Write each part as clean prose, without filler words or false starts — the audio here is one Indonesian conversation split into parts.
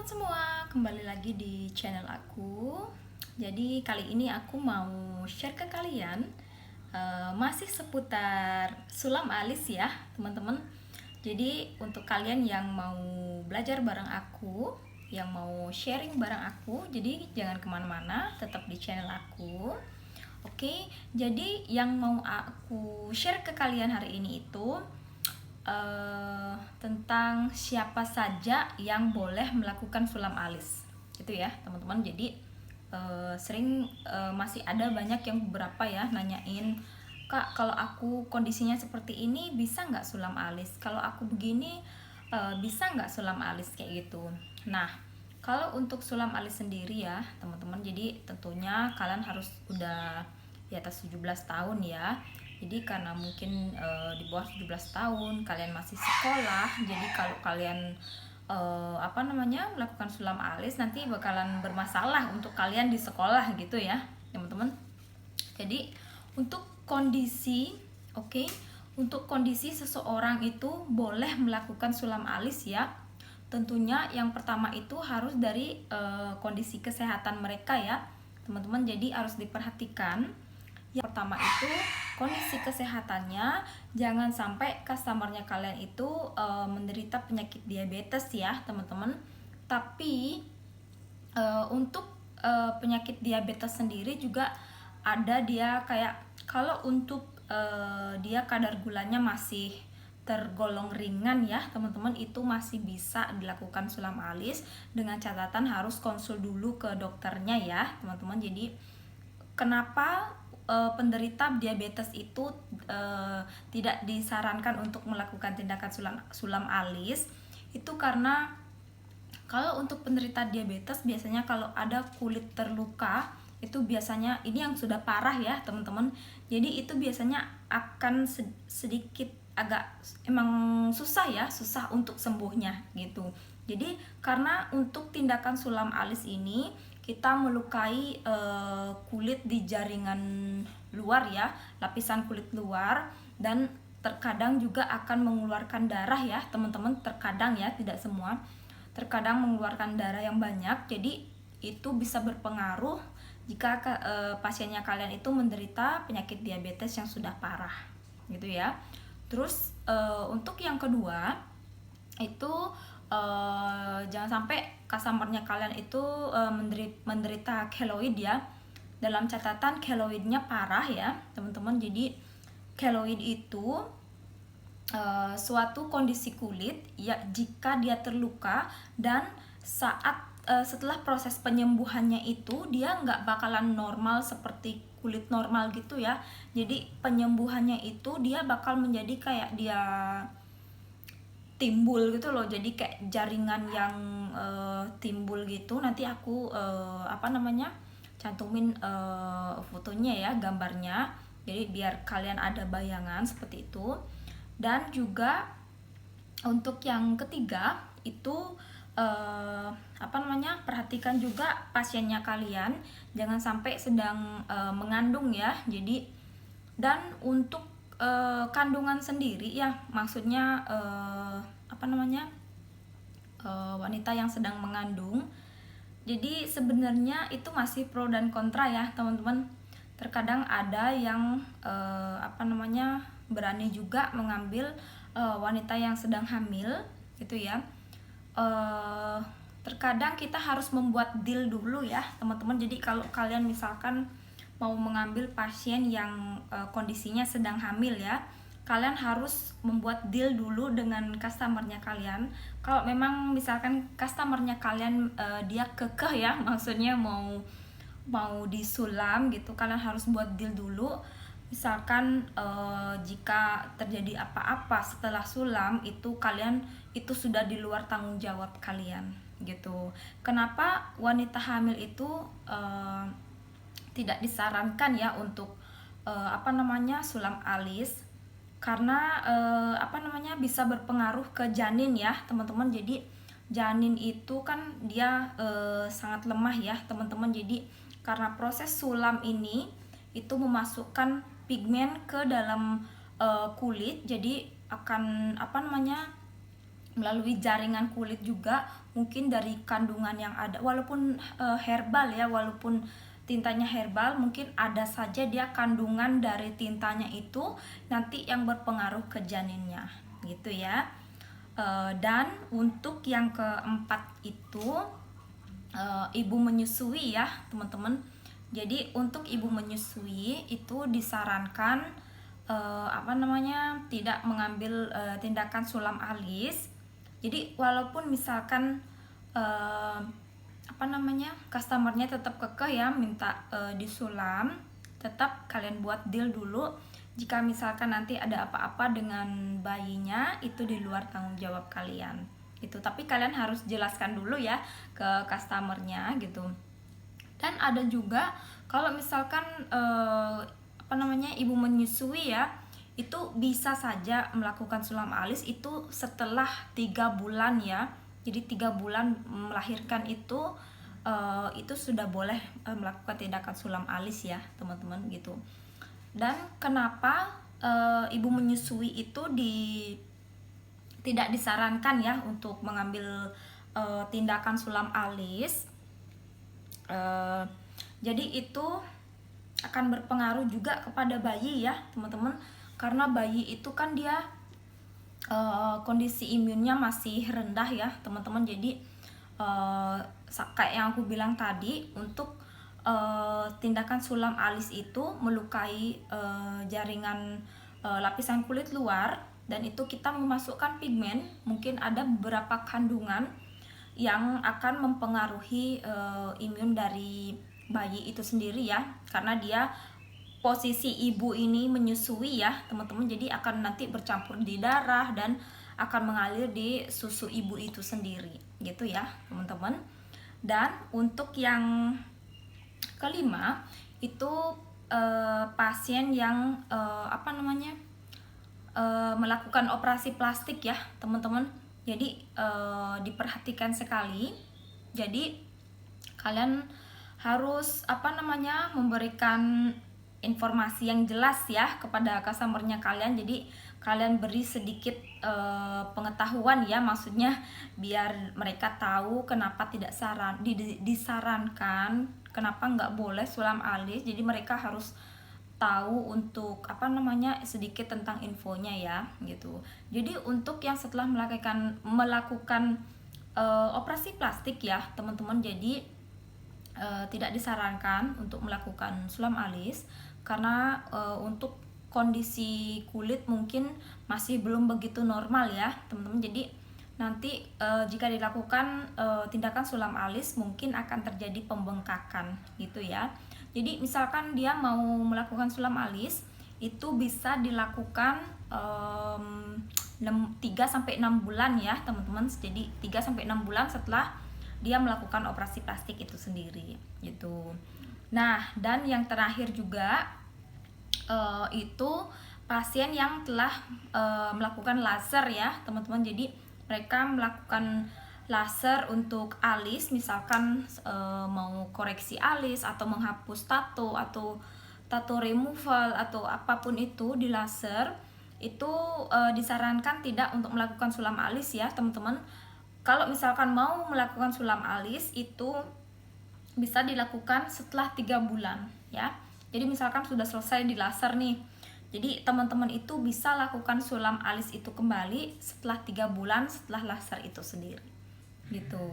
teman-teman semua, kembali lagi di channel aku. Jadi kali ini aku mau share ke kalian masih seputar sulam alis ya teman-teman. Jadi untuk kalian yang mau belajar bareng aku, yang mau sharing bareng aku, jadi jangan kemana-mana, tetap di channel aku. Oke, jadi yang mau aku share ke kalian hari ini itu tentang siapa saja yang boleh melakukan sulam alis, gitu ya teman-teman. Jadi sering masih ada banyak yang beberapa ya nanyain, Kak, kalau aku kondisinya seperti ini bisa nggak sulam alis? Kalau aku begini bisa nggak sulam alis kayak gitu. Nah, kalau untuk sulam alis sendiri ya teman-teman, jadi tentunya kalian harus udah di atas 17 tahun ya. Jadi karena mungkin di bawah 17 tahun kalian masih sekolah, jadi kalau kalian melakukan sulam alis nanti bakalan bermasalah untuk kalian di sekolah gitu ya teman-teman. Jadi untuk kondisi untuk kondisi seseorang itu boleh melakukan sulam alis ya, tentunya yang pertama itu harus dari kondisi kesehatan mereka ya teman-teman. Jadi harus diperhatikan. Yang pertama itu kondisi kesehatannya, jangan sampai customernya kalian itu menderita penyakit diabetes ya teman-teman. Tapi untuk penyakit diabetes sendiri juga ada dia kayak, kalau untuk dia kadar gulanya masih tergolong ringan ya teman-teman, itu masih bisa dilakukan sulam alis dengan catatan harus konsul dulu ke dokternya ya teman-teman. Jadi kenapa penderita diabetes itu tidak disarankan untuk melakukan tindakan sulam alis? Itu karena kalau untuk penderita diabetes biasanya kalau ada kulit terluka, itu biasanya ini yang sudah parah ya teman-teman. Jadi itu biasanya akan sedikit agak emang susah untuk sembuhnya gitu. Jadi karena untuk tindakan sulam alis ini kita melukai kulit di jaringan luar ya, lapisan kulit luar, dan terkadang juga akan mengeluarkan darah ya teman-teman. Terkadang ya, tidak semua, terkadang mengeluarkan darah yang banyak. Jadi itu bisa berpengaruh jika pasiennya kalian itu menderita penyakit diabetes yang sudah parah gitu ya. Terus untuk yang kedua itu jangan sampai customernya kalian itu menderita keloid ya. Dalam catatan keloidnya parah ya teman-teman. Jadi keloid itu suatu kondisi kulit ya jika dia terluka dan setelah proses penyembuhannya itu dia nggak bakalan normal seperti kulit normal gitu ya. Jadi penyembuhannya itu dia bakal menjadi kayak dia timbul gitu loh, jadi kayak jaringan yang timbul gitu. Nanti aku cantumin fotonya ya, gambarnya, jadi biar kalian ada bayangan seperti itu. Dan juga untuk yang ketiga itu perhatikan juga pasiennya kalian, jangan sampai sedang mengandung ya. Jadi dan untuk kandungan sendiri ya, maksudnya wanita yang sedang mengandung. Jadi sebenarnya itu masih pro dan kontra ya teman-teman. Terkadang ada yang berani juga mengambil wanita yang sedang hamil gitu ya. Terkadang kita harus membuat deal dulu ya teman-teman. Jadi kalau kalian misalkan mau mengambil pasien yang kondisinya sedang hamil ya, kalian harus membuat deal dulu dengan customernya kalian. Kalau memang misalkan customernya kalian dia kekeh ya, maksudnya mau disulam gitu, kalian harus buat deal dulu. Misalkan jika terjadi apa-apa setelah sulam itu, kalian itu sudah di luar tanggung jawab kalian gitu. Kenapa wanita hamil itu tidak disarankan ya untuk sulam alis? Karena bisa berpengaruh ke janin ya teman-teman. Jadi janin itu kan dia sangat lemah ya teman-teman. Jadi karena proses sulam ini itu memasukkan pigmen ke dalam kulit, jadi akan melalui jaringan kulit juga mungkin dari kandungan yang ada, walaupun herbal ya, walaupun tintanya herbal, mungkin ada saja dia kandungan dari tintanya itu nanti yang berpengaruh ke janinnya gitu ya. Dan untuk yang keempat itu ibu menyusui ya teman-teman. Jadi untuk ibu menyusui itu disarankan tidak mengambil tindakan sulam alis. Jadi walaupun misalkan customernya tetap kekeh ya minta disulam, tetap kalian buat deal dulu. Jika misalkan nanti ada apa-apa dengan bayinya, itu di luar tanggung jawab kalian gitu. Tapi kalian harus jelaskan dulu ya ke customernya gitu. Dan ada juga kalau misalkan ibu menyusui ya, itu bisa saja melakukan sulam alis itu setelah 3 bulan ya. Jadi 3 bulan melahirkan itu sudah boleh melakukan tindakan sulam alis ya teman-teman gitu. Dan kenapa ibu menyusui itu tidak disarankan ya untuk mengambil tindakan sulam alis? Jadi itu akan berpengaruh juga kepada bayi ya teman-teman, karena bayi itu kan dia kondisi imunnya masih rendah ya teman-teman. Jadi kayak yang aku bilang tadi, untuk tindakan sulam alis itu melukai jaringan lapisan kulit luar, dan itu kita memasukkan pigmen. Mungkin ada beberapa kandungan yang akan mempengaruhi imun dari bayi itu sendiri ya, karena dia posisi ibu ini menyusui ya teman-teman. Jadi akan nanti bercampur di darah dan akan mengalir di susu ibu itu sendiri gitu ya teman-teman. Dan untuk yang kelima itu pasien yang melakukan operasi plastik ya teman-teman. Jadi diperhatikan sekali. Jadi kalian harus memberikan informasi yang jelas ya kepada customernya kalian. Jadi kalian beri sedikit pengetahuan ya, maksudnya biar mereka tahu kenapa tidak disarankan, kenapa nggak boleh sulam alis. Jadi mereka harus tahu untuk sedikit tentang infonya ya gitu. Jadi untuk yang setelah melakukan operasi plastik ya teman-teman, jadi tidak disarankan untuk melakukan sulam alis, karena untuk kondisi kulit mungkin masih belum begitu normal ya teman-teman. Jadi nanti jika dilakukan tindakan sulam alis mungkin akan terjadi pembengkakan gitu ya. Jadi misalkan dia mau melakukan sulam alis, itu bisa dilakukan 3-6 bulan ya teman-teman. Jadi 3-6 bulan setelah dia melakukan operasi plastik itu sendiri gitu. Nah, dan yang terakhir juga itu pasien yang telah melakukan laser ya teman-teman. Jadi mereka melakukan laser untuk alis, misalkan mau koreksi alis atau menghapus tato atau tato removal atau apapun itu di laser, itu disarankan tidak untuk melakukan sulam alis ya teman-teman. Kalau misalkan mau melakukan sulam alis itu bisa dilakukan setelah 3 bulan ya. Jadi misalkan sudah selesai di laser nih, jadi teman-teman itu bisa lakukan sulam alis itu kembali setelah 3 bulan setelah laser itu sendiri gitu.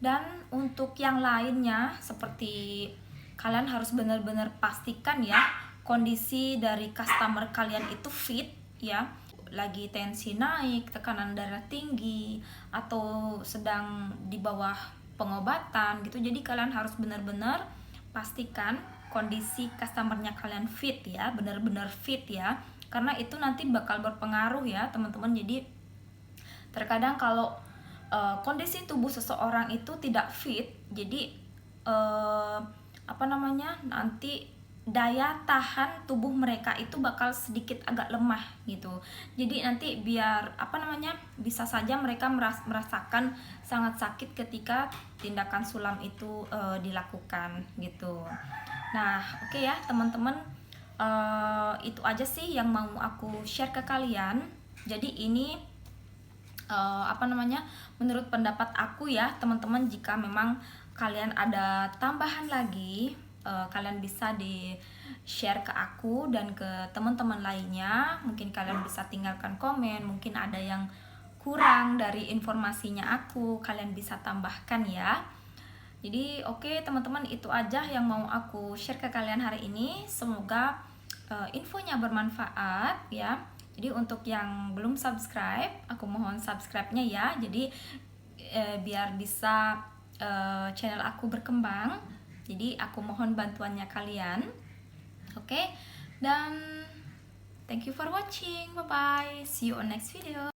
Dan untuk yang lainnya, seperti kalian harus benar-benar pastikan ya kondisi dari customer kalian itu fit ya, lagi tensi naik, tekanan darah tinggi, atau sedang di bawah pengobatan gitu. Jadi kalian harus benar-benar pastikan kondisi customernya kalian fit ya, benar-benar fit ya, karena itu nanti bakal berpengaruh ya teman-teman. Jadi terkadang kalau kondisi tubuh seseorang itu tidak fit, jadi nanti daya tahan tubuh mereka itu bakal sedikit agak lemah gitu. Jadi nanti bisa saja mereka merasakan sangat sakit ketika tindakan sulam itu dilakukan gitu. Nah, oke ya teman-teman, itu aja sih yang mau aku share ke kalian. Jadi ini menurut pendapat aku ya teman-teman, jika memang kalian ada tambahan lagi, kalian bisa di share ke aku dan ke teman-teman lainnya. Mungkin kalian bisa tinggalkan komen, mungkin ada yang kurang dari informasinya aku, kalian bisa tambahkan ya. Jadi oke teman-teman, itu aja yang mau aku share ke kalian hari ini. Semoga infonya bermanfaat ya. Jadi untuk yang belum subscribe, aku mohon subscribe-nya ya. Jadi biar bisa channel aku berkembang. Jadi aku mohon bantuannya kalian. Oke. Dan thank you for watching. Bye bye. See you on next video.